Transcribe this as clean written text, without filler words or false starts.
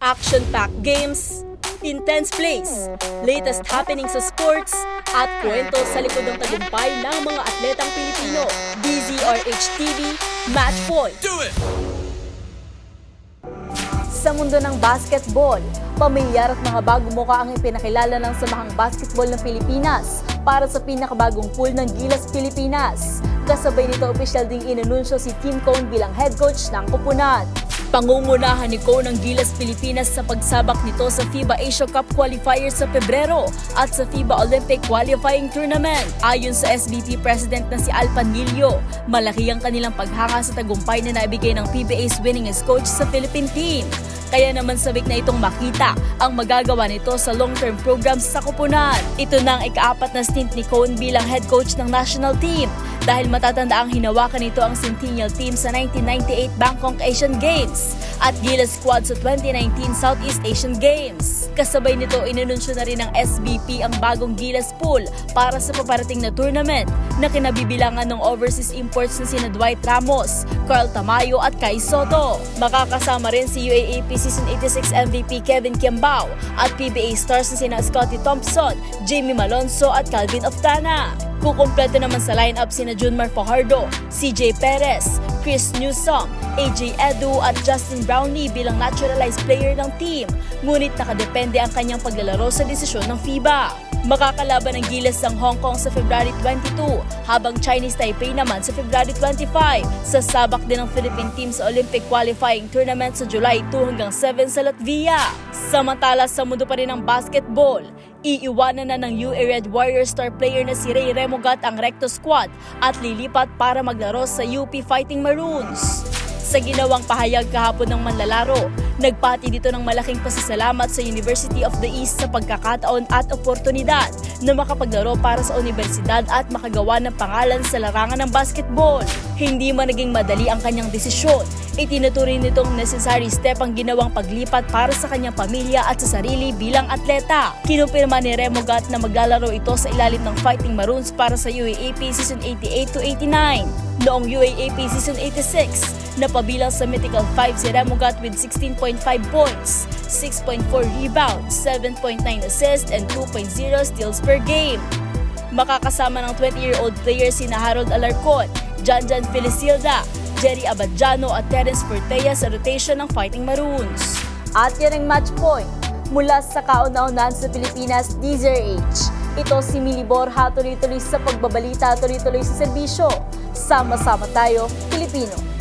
Action-packed games, intense plays, latest happenings sa sports, at kwento sa likod ng tagumpay ng mga atletang Pilipino. DZRH TV, Match Point. Sa mundo ng basketball, pamilyar at mga bagong muka ang ipinakilala ng Samahang Basketball ng Pilipinas para sa pinakabagong pool ng Gilas Pilipinas. Kasabay nito, opisyal ding inanunsyo si Tim Cone bilang head coach ng koponan. Pangungunahan ni Cone ang Gilas Pilipinas sa pagsabak nito sa FIBA Asia Cup qualifiers sa Pebrero at sa FIBA Olympic Qualifying Tournament. Ayon sa SBP President na si Al Panilio, malaki ang kanilang paghanga sa tagumpay na naibigay ng PBA's winningest coach sa Philippine team. Kaya naman sabik na itong makita ang magagawa nito sa long-term programs sa koponan. Ito na ang ika-4 na stint ni Cone bilang head coach ng national team dahil matatanda ang hinawakan nito ang Centennial team sa 1998 Bangkok Asian Games at Gilas squad sa 2019 Southeast Asian Games. Kasabay nito, inanunsyo na rin ng SBP ang bagong Gilas pool para sa paparating na tournament na kinabibilangan ng overseas imports na sina Dwight Ramos, Carl Tamayo at Kai Soto. Makakasama rin si UAAP Season 86 MVP Kevin Kiambao at PBA stars na sina Scottie Thompson, Jamie Malonzo at Calvin Oftana. Kukumpleto naman sa lineup sina Junmar Fajardo, CJ Perez, Chris Newsome, AJ Edu at Justin Brownlee bilang naturalized player ng team. Ngunit nakadepende ang kanyang paglalaro sa desisyon ng FIBA. Makakalaban ng Gilas ng Hong Kong sa February 22, habang Chinese Taipei naman sa February 25. Sasabak din ang Philippine team sa Olympic Qualifying Tournament sa July 2 hanggang 7 sa Latvia. Samantala sa mundo pa rin ng basketball, iiwanan na ng UA Red Warriors star player na si Ray Remogat ang Recto squad at lilipat para maglaro sa UP Fighting Maroons. Sa ginawang pahayag kahapon ng manlalaro, nagpati dito ng malaking pasasalamat sa University of the East sa pagkakataon at oportunidad na makapaglaro para sa universidad at makagawa ng pangalan sa larangan ng basketball. Hindi man naging madali ang kanyang desisyon, itinuturing nitong necessary step ang ginawang paglipat para sa kanyang pamilya at sa sarili bilang atleta. Kinumpirma ni Remogat na maglalaro ito sa ilalim ng Fighting Maroons para sa UAAP Season 88 to 89. Noong UAAP Season 86, napabilang sa mythical 5 si Remogat with 16.5 points, 6.4 rebounds, 7.9 assists, and 2.0 steals per game. Makakasama ng 20-year-old players sina Harold Alarcon, Janjan Felicilda, Jerry Abadjano at Terence Fortea sa rotation ng Fighting Maroons. At yan ang match point mula sa kauna-unahan sa Pilipinas, DZRH. Ito si Mili Borja, tuloy-tuloy sa pagbabalita, tuloy-tuloy sa serbisyo. Sama-sama tayo, Pilipino.